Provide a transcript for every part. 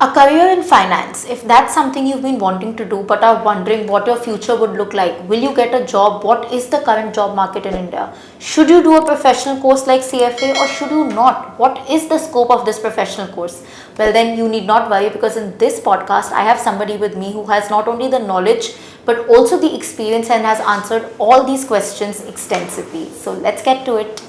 A career in finance, if that's something you've been wanting to do but are wondering what your future would look like, will you get a job? What is the current job market in India? Should you do a professional course like CFA or should you not? What is the scope of this professional course? Well, then you need not worry, because in this podcast, I have somebody with me who has not only the knowledge but also the experience and has answered all these questions extensively. So let's get to it.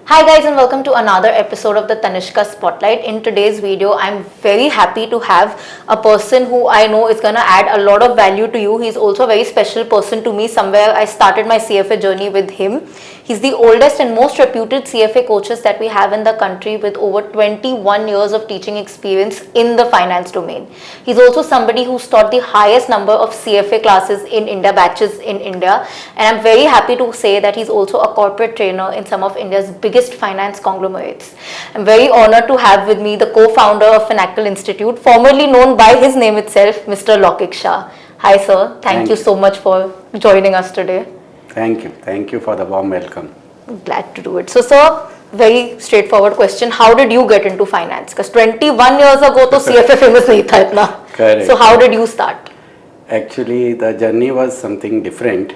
Hi guys, and welcome to another episode of the Tanishka Spotlight. In today's video, I'm very happy to have a person who I know is going to add a lot of value to you. He's also a very special person to me. Somewhere I started my CFA journey with him. He's the oldest and most reputed CFA coaches that we have in the country, with over 21 years of teaching experience in the finance domain. He's also somebody who's taught the highest number of CFA classes in India, batches in India. And I'm very happy to say that he's also a corporate trainer in some of India's biggest finance conglomerates. I'm very honored to have with me the co-founder of Finacle Institute, formerly known by his name itself, Mr. Laukik Shah. Hi sir, thank you so much for joining us today. Thank you for the warm welcome. Glad to do it. So sir, very straightforward question, how did you get into finance? Because 21 years ago to CFA famous nahi tha itna. Correct. So how did you start? Actually, the journey was something different.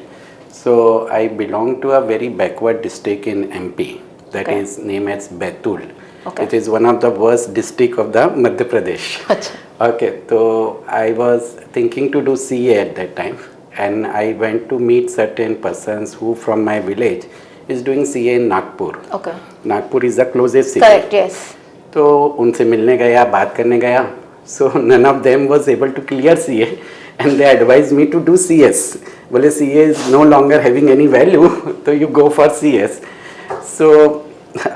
So I belong to a very backward district in MP. That is named as Baitul. It is one of the worst district of the Madhya Pradesh. Okay, so I was thinking to do CA at that time, and I went to meet certain persons who from my village is doing CA in Nagpur. Okay. Nagpur is the closest city. Correct, yes. तो उनसे मिलने गया, बात करने गया. So none of them was able to clear CA, and they advised me to do CS. बोले CA is no longer having any value, so you go for CS. So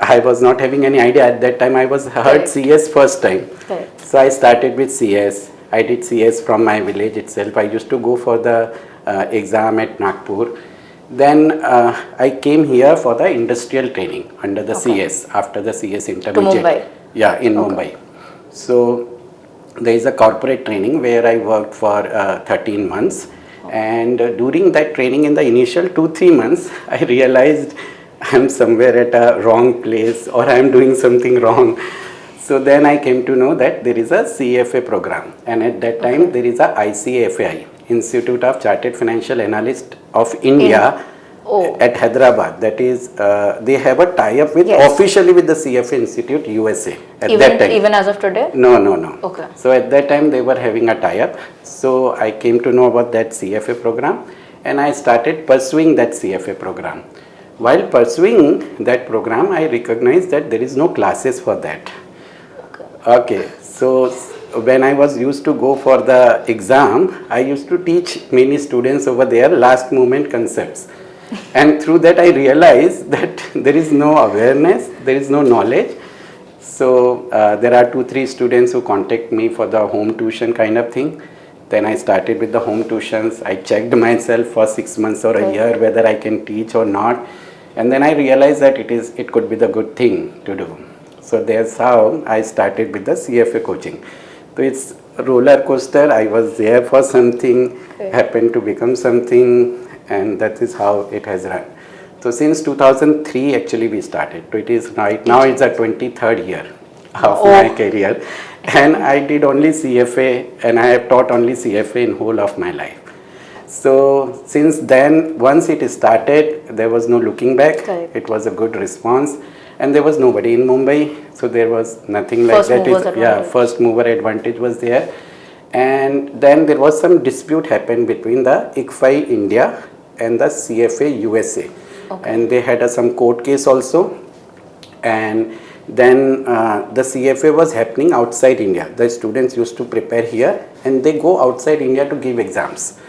I was not having any idea at that time. I was heard CS first time. So I started with CS. I did CS from my village itself. I used to go for the exam at Nagpur. Then I came here for the industrial training under the CS, after the CS intermediate. To Mumbai? Yeah, in Mumbai. So there is a corporate training where I worked for 13 months. And during that training, in the initial 2-3 months, I realized I'm somewhere at a wrong place, or I'm doing something wrong. So then I came to know that there is a CFA program, and at that time there is a ICFAI, Institute of Chartered Financial Analysts of India, at Hyderabad. That is, they have a tie-up with officially with the CFA Institute USA at that time. Even as of today? No. Okay. So at that time they were having a tie-up. So I came to know about that CFA program, and I started pursuing that CFA program. While pursuing that program, I recognized that there is no classes for that. Okay. So when I was used to go for the exam, I used to teach many students over there last moment concepts. And through that I realized that there is no awareness, there is no knowledge. So there are 2-3 students who contact me for the home tuition kind of thing. Then I started with the home tuitions. I checked myself for 6 months or a year whether I can teach or not. And then I realized that it could be the good thing to do. So that's how I started with the CFA coaching. So it's a roller coaster. I was there for something, happened to become something, and that is how it has run. So since 2003 actually we started. So it is right now it's the 23rd year of my career, and I did only CFA, and I have taught only CFA in whole of my life. So since then, once it started, there was no looking back. It was a good response, and there was nobody in Mumbai, so there was nothing like that. First mover advantage was there. And then there was some dispute happened between the ICFAI India and the CFA USA. And they had some court case also. And then the CFA was happening outside India. The students used to prepare here, and they go outside India to give exams.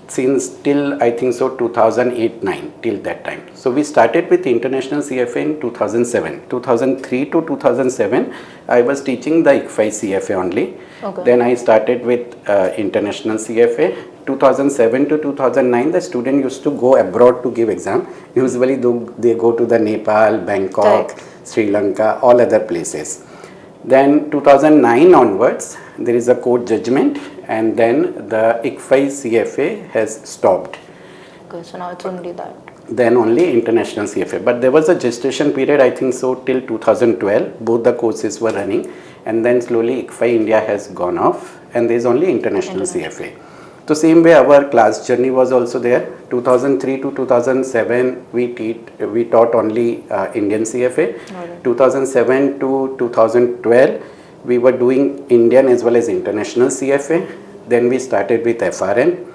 Since till I think so 2008-9 till that time. So we started with international CFA in 2007. 2003 to 2007 I was teaching the ICFAI CFA only. Then I started with international CFA. 2007 to 2009 the student used to go abroad to give exam. Usually they go to the Nepal, Bangkok, Sri Lanka, all other places. Then 2009 onwards there is a court judgment, and then the ICFAI CFA has stopped. Okay, so now it's only that. then only international CFA. But there was a gestation period, I think so, till 2012. Both the courses were running, and then slowly ICFI India has gone off, and there is only international CFA. So same way our class journey was also there. 2003 to 2007 we taught only Indian CFA. 2007 to 2012 we were doing Indian as well as international CFA. Then we started with FRN.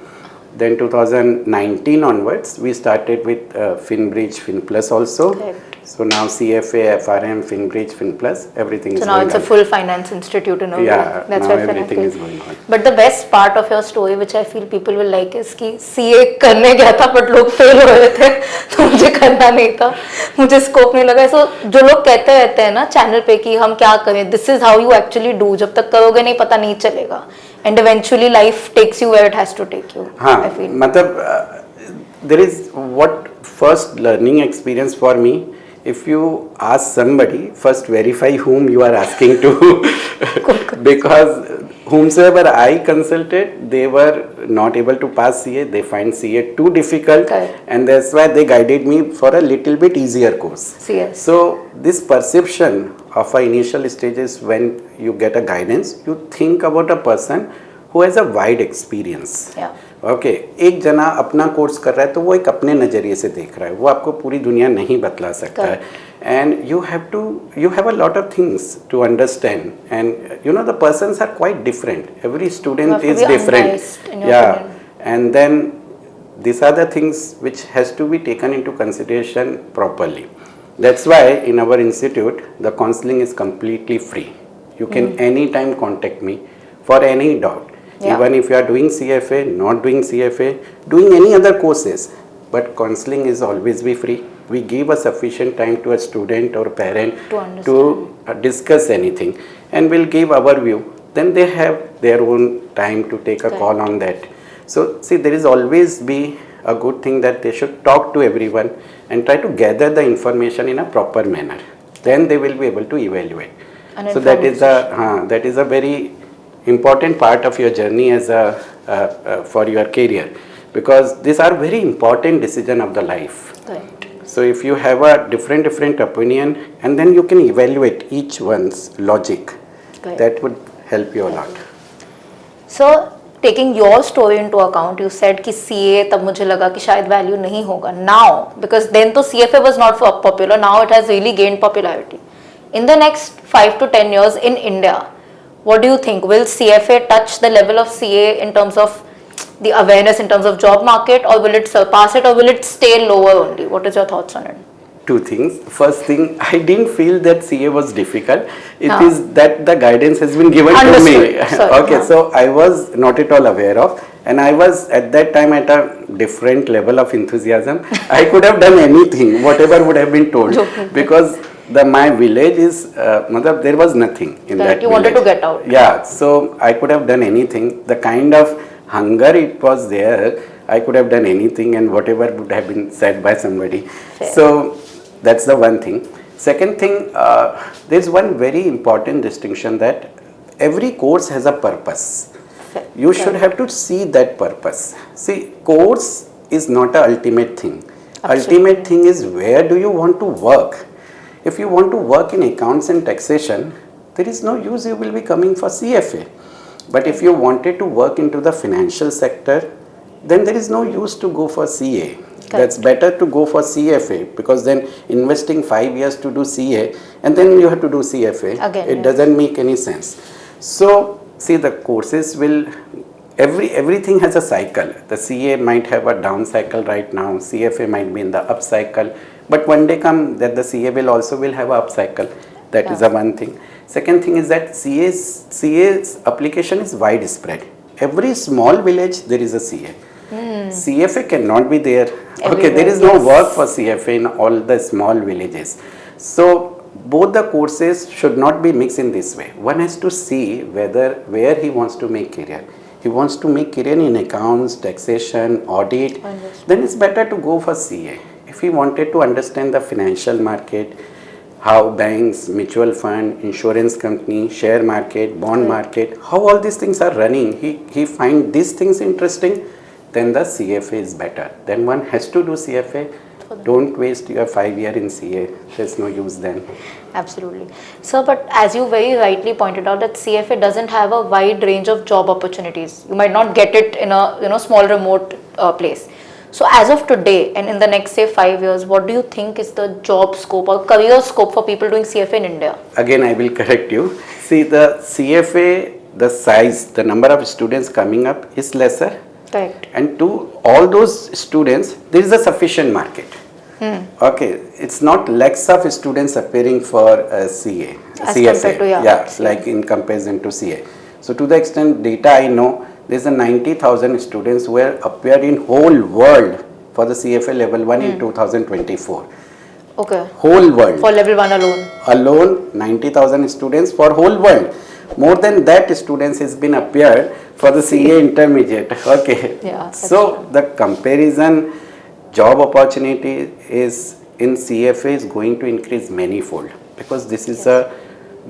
Then 2019 onwards we started with FinBridge, FinPlus also. Correct. So now CFA, FRM, FinBridge, FinPlus, everything is So now going it's a on. full finance institute in a way. Yeah, That's now why everything FinFin. is going on. But the best part of your story, which I feel people will like, is कि CA करने गया था but लोग fail हो रहे थे तो मुझे करना नहीं था, मुझे स्कोप नहीं लगा. So जो लोग कहते रहते हैं ना चैनल पे कि हम क्या करें, this is how you actually do. जब तक करोगे नहीं पता नहीं चलेगा. And eventually life takes you where it has to take you. हाँ, I feel. मतलब there is what first learning experience for me. If you ask somebody, first verify whom you are asking to, because whomsoever I consulted, they were not able to pass CA. They find CA too difficult, Correct. and that's why they guided me for a little bit easier course. CS. So this perception of our initial stages, when you get a guidance, you think about a person who has a wide experience. Yeah. Okay एक जना अपना course कर रहा है तो वो एक अपने नज़रिए से देख रहा है, वो आपको पूरी दुनिया नहीं बतला सकता है. And you have a lot of things to understand, and you know the persons are quite different, every student is different. Yeah, and then these are the things which has to be taken into consideration properly. That's why in our institute the counseling is completely free. You can anytime contact me for any doubt. Yeah. Even if you are doing CFA, not doing CFA, doing any other courses, but counseling is always be free. We give a sufficient time to a student or parent to discuss anything, and we'll give our view. Then they have their own time to take a call on that. So see, there is always be a good thing that they should talk to everyone and try to gather the information in a proper manner. Then they will be able to evaluate. So that is a very important part of your journey as for your career, because these are very important decision of the life. Correct. So if you have a different opinion, and then you can evaluate each one's logic, Correct. that would help you a lot. So taking your story into account, you said कि CA तब मुझे लगा कि शायद value नहीं होगा. Now, because then तो CFA was not popular, now it has really gained popularity. In the next 5 to 10 years in India, what do you think? Will CFA touch the level of CA in terms of the awareness in terms of job market, or will it surpass it, or will it stay lower only? What is your thoughts on it? Two things. First thing, I didn't feel that CA was difficult. It is that the guidance has been given to me. Sorry. So I was not at all aware of, and I was at that time at a different level of enthusiasm. I could have done anything, whatever would have been told, because my village is, there was nothing in that You village. wanted to get out. Yeah, so I could have done anything. The kind of hunger it was there, I could have done anything, and whatever would have been said by somebody. Fair. So that's the one thing. Second thing, there's one very important distinction, that every course has a purpose. Fair. You should have to see that purpose. See, course is not a ultimate thing. Ultimate thing is, where do you want to work? If you want to work in accounts and taxation, there is no use you will be coming for CFA. But if you wanted to work into the financial sector, then there is no use to go for CA. Correct. That's better to go for CFA, because then investing 5 years to do CA and then you have to do CFA, Again, it doesn't make any sense. So see, the courses will, everything has a cycle. The CA might have a down cycle right now, CFA might be in the up cycle, but one day come that the CA will have a up cycle. That is the one thing. Second thing is that CA's application is widespread. Every small village there is a CA. CFA cannot be there. Okay, there is no work for CFA in all the small villages. So both the courses should not be mixed in this way. One has to see where he wants to make career. He wants to make career in accounts, taxation, audit. Then it's better to go for CA. If he wanted to understand the financial market, how banks, mutual fund, insurance company, share market, bond market, how all these things are running, he find these things interesting, then the CFA is better. Then one has to do CFA. for them. Don't waste your 5 year in CA. There's no use then. Absolutely. Sir, but as you very rightly pointed out that CFA doesn't have a wide range of job opportunities. You might not get it in a small remote place. So as of today and in the next say 5 years, what do you think is the job scope or career scope for people doing CFA in India? Again, I will correct you. See, the CFA, the size, the number of students coming up is lesser. Correct. And to all those students, there is a sufficient market. Okay, it's not lakhs of students appearing for CA, As CFA, compared to, CA. like in comparison to CA. So to the extent data I know, there's a 90,000 students who have appeared in whole world for the CFA level 1 in 2024. Okay. Whole world. For level 1 alone. Alone 90,000 students for whole world. More than that students has been appeared for the CA intermediate. Okay. Yeah. So the comparison job opportunity is in CFA is going to increase manifold because this is a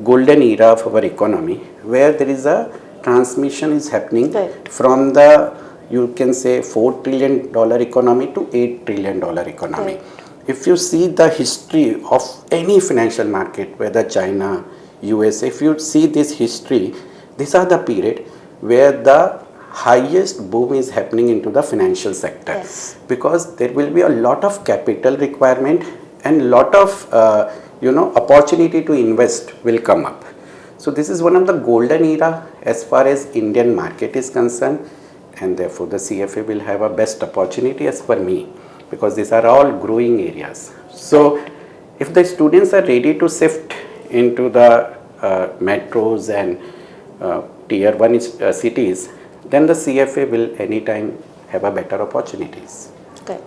golden era of our economy where there is a transmission is happening from the, you can say, $4 trillion economy to $8 trillion economy. If you see the history of any financial market, whether China, US, if you see this history, these are the period where the highest boom is happening into the financial sector because there will be a lot of capital requirement and lot of opportunity to invest will come up. So this is one of the golden era as far as Indian market is concerned, and therefore the CFA will have a best opportunity as per me because these are all growing areas. So if the students are ready to shift into the metros and tier 1 cities, then the CFA will anytime have a better opportunities. Okay.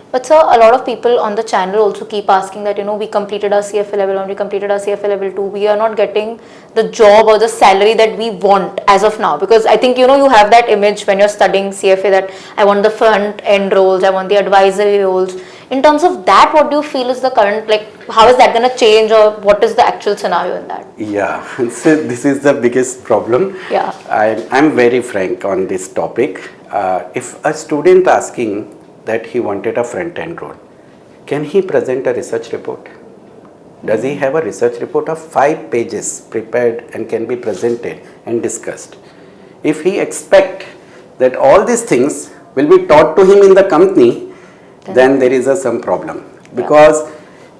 But sir, a lot of people on the channel also keep asking that, we completed our CFA level 1, we completed our CFA level 2, we are not getting the job or the salary that we want as of now. Because I think, you have that image when you're studying CFA that I want the front end roles, I want the advisory roles. In terms of that, what do you feel is the current, how is that going to change or what is the actual scenario in that? Yeah, so this is the biggest problem. Yeah. I'm very frank on this topic. If a student asking that he wanted a front end role, can he present a research report? Does he have a research report of 5 pages prepared and can be presented and discussed? If he expect that all these things will be taught to him in the company, then there is some problem. Because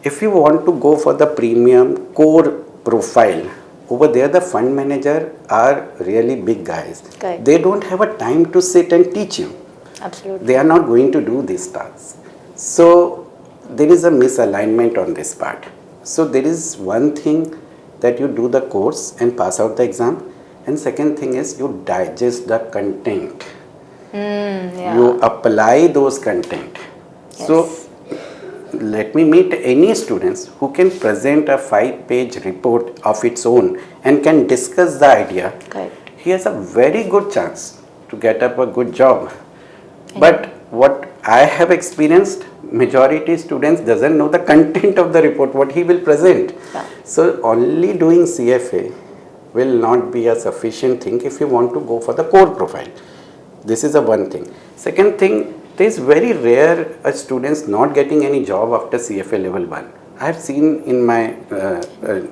if you want to go for the premium core profile, over there the fund manager are really big guys. Correct. They don't have a time to sit and teach you. Absolutely. They are not going to do these tasks. So there is a misalignment on this part. So there is one thing that you do the course and pass out the exam, and second thing is you digest the content. You apply those content. So let me meet any students who can present a 5-page report of its own and can discuss the idea. Correct. He has a very good chance to get up a good job. But what I have experienced, majority students doesn't know the content of the report, what he will present. So only doing CFA will not be a sufficient thing if you want to go for the core profile. This is a one thing. Second thing, there is very rare students not getting any job after CFA level 1. I have seen in my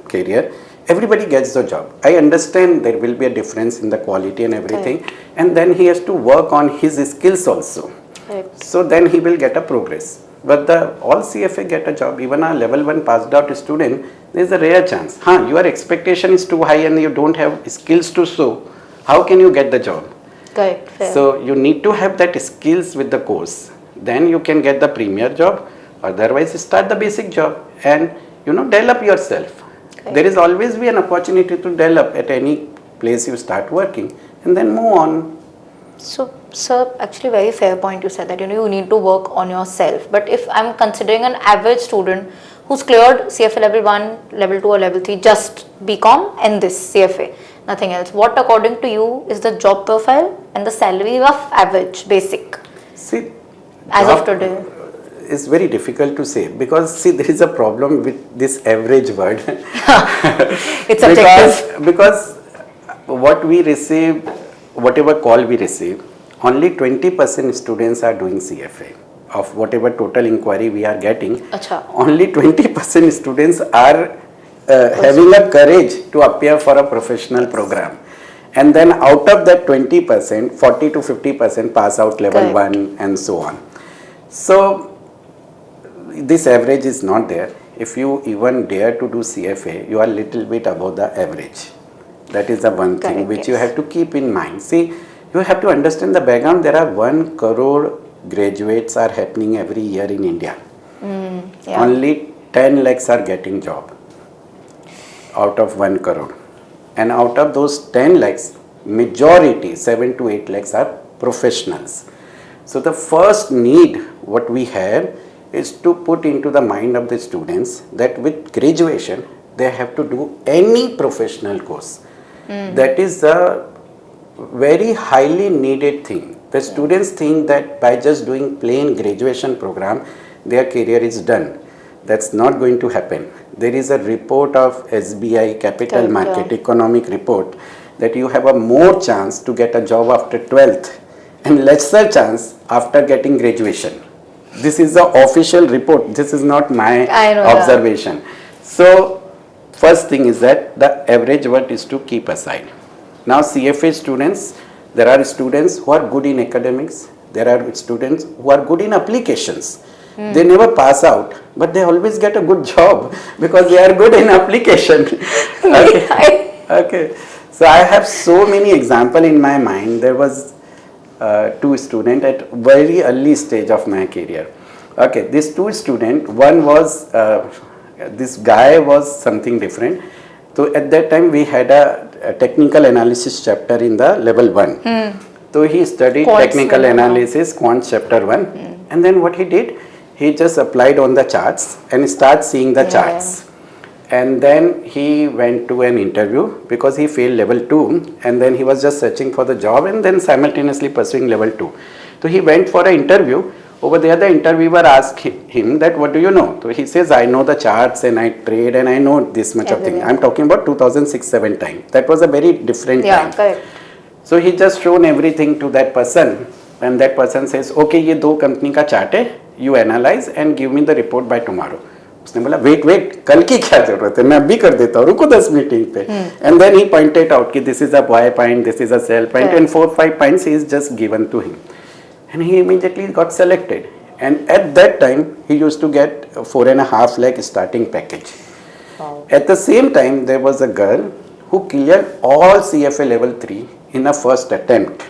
career, everybody gets the job. I understand there will be a difference in the quality and everything, and then he has to work on his skills also. So then he will get a progress. But all CFA get a job, even a level 1 passed out student, there is a rare chance. Your expectation is too high and you don't have skills to show. How can you get the job? Correct. So you need to have that skills with the course. Then you can get the premier job. Otherwise, start the basic job and develop yourself. There is always be an opportunity to develop at any place you start working and then move on. So, sir, actually very fair point you said that you need to work on yourself. But if I'm considering an average student who's cleared CFA level 1, level 2 or level 3, just BCom and this CFA, nothing else. What according to you is the job profile and the salary of average, basic? See, as of today. It's very difficult to say because there is a problem with this average word. It's subjective. Because what we receive, whatever call we receive, only 20% students are doing CFA. of whatever total inquiry we are getting, Acha. only 20% students are having a courage to appear for a professional program. And then out of that 20%, 40 to 50% pass out level Correct. 1 and so on. So this average is not there. If you even dare to do CFA, you are little bit above the average. That is the one thing Correct, which you yes. have to keep in mind. See, you have to understand the background. There are 1 crore graduates are happening every year in India. Yeah. Only 10 lakhs are getting job out of 1 crore. And out of those 10 lakhs, majority, 7 to 8 lakhs are professionals. So the first need what we have is to put into the mind of the students that with graduation, they have to do any professional course. That is a very highly needed thing. The students think that by just doing plain graduation program, their career is done. That's not going to happen. There is a report of SBI Capital Correct, Market yeah. Economic Report that you have a more chance to get a job after 12th and lesser chance after getting graduation. This is the official report. This is not my I know, yeah. observation. So first thing is that the average word is to keep aside. Now CFA students, there are students who are good in academics. There are students who are good in applications. They never pass out, but they always get a good job because they are good in application. Okay. Okay. So I have so many examples in my mind. There was 2 students at very early stage of my career. Okay, these 2 students, one was, this guy was something different. So at that time we had a technical analysis chapter in the level 1. So he studied Quants technical level, analysis, quant chapter 1. And then what he did, he just applied on the charts and start seeing the charts. And then he went to an interview because he failed level 2, and then he was just searching for the job and then simultaneously pursuing level 2. So he went for an interview. Over there the interviewer asked him that what do you know? So he says, I know the charts and I trade and I know this much of thing. I'm talking about 2006-7 time. That was a very different time. Correct. So he just shown everything to that person, and that person says, okay, ये 2 company का chart है, you analyze and give me the report by tomorrow. उसने बोला wait कल की क्या जरूरत है, मैं अभी कर देता हूँ, रुको 10 मीटिंग पे. And then he pointed out कि this is a buy point, this is a sell point, and 4-5 points he is just given to him. And he immediately got selected. And at that time, he used to get 4.5 lakh starting package. Wow. At the same time, there was a girl who cleared all CFA level 3 in a first attempt.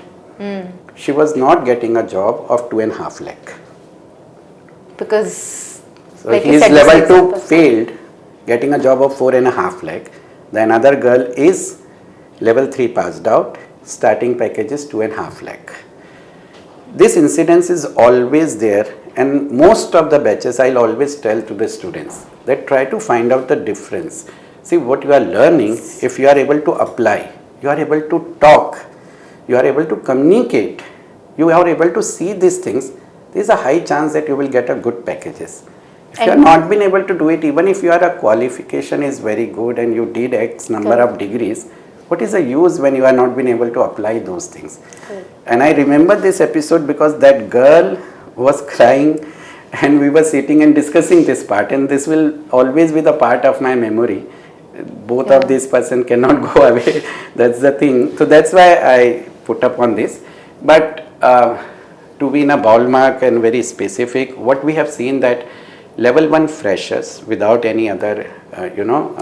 She was not getting a job of 2.5 lakh. Because So his level 2 failed, getting a job of 4.5 lakh. The another girl is level 3 passed out, starting package is 2.5 lakh. This incidence is always there, and most of the batches I'll always tell to the students that try to find out the difference. See, what you are learning, if you are able to apply, you are able to talk, you are able to communicate, you are able to see these things, there is a high chance that you will get a good packages. If you have not been able to do it, even if your qualification is very good and you did X number of degrees, what is the use when you are not been able to apply those things? And I remember this episode because that girl was crying and we were sitting and discussing this part, and this will always be the part of my memory. Both of these person cannot go away. That's the thing. So that's why I put up on this. But to be in a ballpark and very specific, what we have seen that level 1 freshers without any other,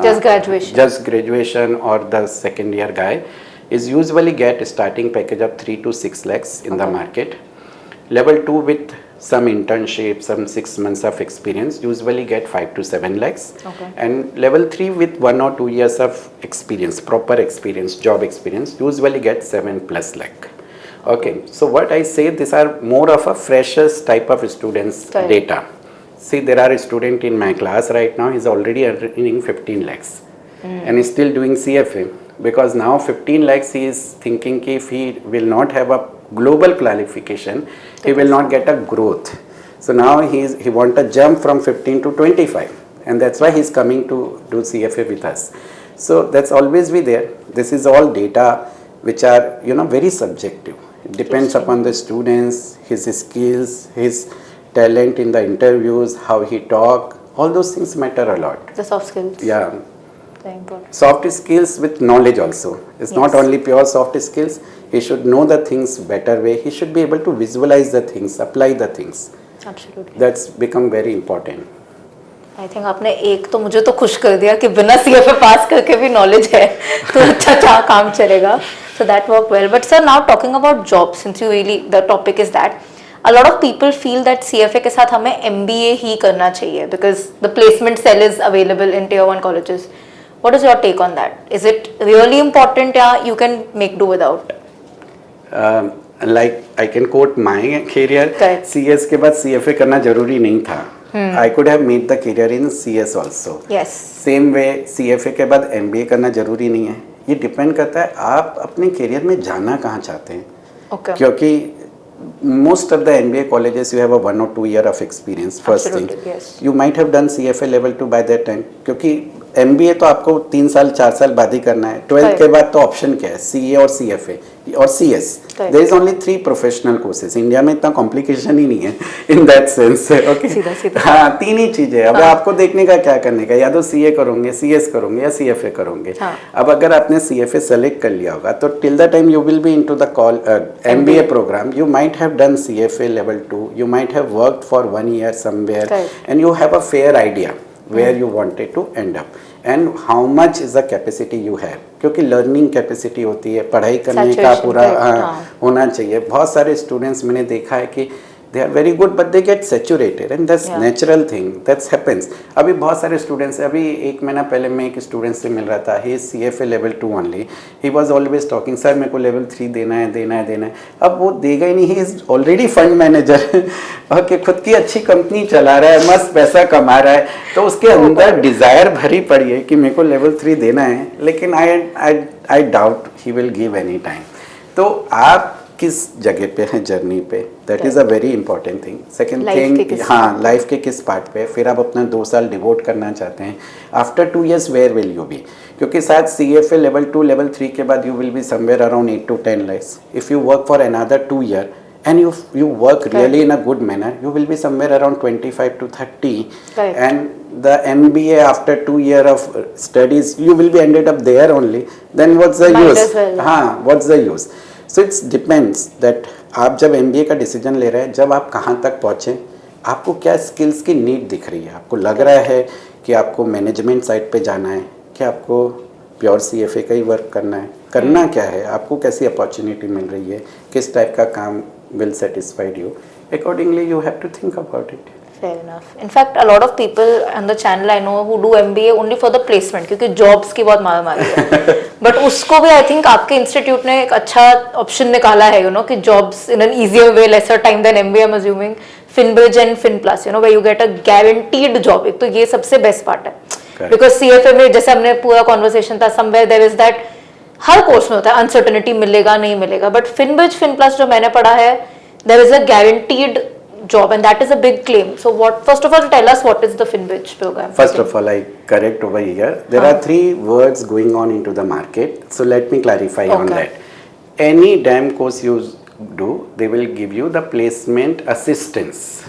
just graduation or the second year guy is usually get a starting package of 3 to 6 lakhs in the market. Level 2 with some internship, some 6 months of experience usually get 5 to 7 lakhs. And level 3 with 1 or 2 years of experience, proper experience, job experience, usually get 7 plus lakh. Okay, so what I say, these are more of a freshers type of students data. See, there are a student in my class right now, he's already earning 15 lakhs and he's still doing CFA, because now 15 lakhs he is thinking if he will not have a global qualification, he will not get a growth. So now he want a jump from 15 to 25, and that's why he's coming to do CFA with us. So that's always be there. This is all data which are very subjective. It depends upon the students, his skills, his talent in the interviews, how he talk, all those things matter a lot. The soft skills. Yeah. Very important. Soft skills with knowledge also. It's not only pure soft skills. He should know the things better way. He should be able to visualize the things, apply the things. Absolutely. That's become very important. I think आपने एक तो मुझे तो खुश कर दिया कि बिना CFA पास करके भी नॉलेज है तो अच्छा काम चलेगा. So that worked well. But sir, now talking about jobs, since you really the topic is that, a lot of people feel that CFA के साथ हमें MBA ही करना चाहिए because the placement cell is available in tier 1 colleges. What is your take on that? Is it really important या you can make do without? Like I can quote my career. Correct. CS के बाद CFA करना जरूरी नहीं था. I could have made the career in CS also. Yes. Same way CFA के बाद MBA करना जरूरी नहीं है. ये डिपेंड करता है आप अपने करियर में जाना कहाँ चाहते हैं. Okay. क्योंकि most of the MBA colleges you have a 1 or 2 year of experience. First Absolutely, thing. yes. You might have done CFA level 2 by that time. क्योंकि MBA तो आपको 3 साल 4 साल बाद ही करना है. 12th के बाद तो ऑप्शन क्या है? CA और CFA और CS. There is only 3 professional courses. India में इतना कॉम्प्लिकेशन ही नहीं है in that sense. Okay. सीधा. हाँ 3 ही चीजें. अब आपको देखने का क्या करने का, या तो CA करोगे, CS करोगे या CFA करोगे. अब अगर आपने CFA सेलेक्ट कर लिया होगा तो till the time you will be into the MBA program, you might have done CFA level 2. You might have worked for 1 year somewhere, and you have a fair idea where you wanted to end up and how much is the capacity you have. क्योंकि learning capacity होती है, पढ़ाई करने का पूरा होना चाहिए. बहुत सारे स्टूडेंट्स मैंने देखा है कि they are very good but they get saturated and that's natural thing that happens. अभी बहुत सारे स्टूडेंट्स, अभी 1 महीना पहले मैं एक स्टूडेंट से मिल रहा था. he is CFA level 2 only. he was always talking, sir मेरे को level 3 देना है. अब वो देगा ही नहीं. he is already fund manager okay, खुद की अच्छी कंपनी चला रहा है, मस्त पैसा कमा रहा है, तो उसके अंदर डिज़ायर भरी पड़ी है कि मेरे को level 3 देना है, लेकिन I doubt he will give any time. तो आप किस जगह पे हैं जर्नी पे, that is a very important thing. Second thing, हाँ लाइफ के किस पार्ट पे फिर आप अपना 2 साल डिवोट करना चाहते हैं. After 2 years where will you be, क्योंकि शायद CFA level 2 level 3 के बाद you will be somewhere around 8 to 10 lakhs. If you work for another 2 year and you work really in a good manner, you will be somewhere around 25 to 30. And the MBA after 2 year of studies, you will be ended up there only. Then what's the use? हाँ, what's the use? So it depends that आप जब MBA का decision ले रहे हैं, जब आप कहाँ तक पहुँचे, आपको क्या स्किल्स की नीड दिख रही है. आपको लग रहा है कि आपको मैनेजमेंट साइड पे जाना है, कि आपको प्योर CFA का ही वर्क करना है, करना क्या है, आपको कैसी अपॉर्चुनिटी मिल रही है, किस टाइप का काम will satisfy you. Accordingly you have to think about it. Fair enough. In fact, a lot of people on the channel I know who do MBA only for the placement, क्योंकि jobs की बहुत मारामारी है. But उसको भी I think आपके institute ने एक अच्छा ऑप्शन निकाला है, you know, कि jobs in an easier way, lesser time than MBA I'm assuming, FinBridge and FinPlus, you know, where you get a guaranteed job. एक तो ये सबसे बेस्ट पार्ट है. Because CFA में जैसे हमने पूरा कॉन्वर्सेशन था, somewhere there is that, her course में होता है अनसर्टेनिटी, मिलेगा नहीं मिलेगा. बट FinBridge FinPlus जो मैंने पढ़ा है, there is a guaranteed job and that is a big claim. So what, first of all tell us what is the FinBridge program? First of all, I correct over here. There are 3 words going on into the market. So let me clarify on that. Any damn course you do, they will give you the placement assistance.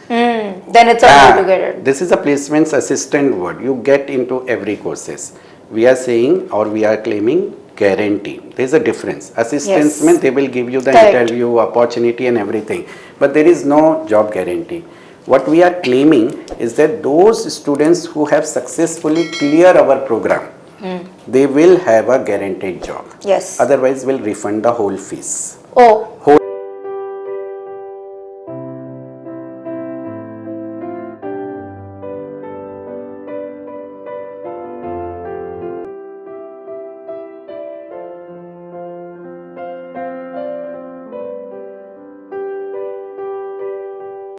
Then it's a way to get it. This is a placement assistant word. You get into every courses. We are saying or we are claiming guarantee. There is a difference. Assistance means they will give you the interview, opportunity and everything. But there is no job guarantee. What we are claiming is that those students who have successfully cleared our program, they will have a guaranteed job. Yes. Otherwise, we'll refund the whole fees. Oh,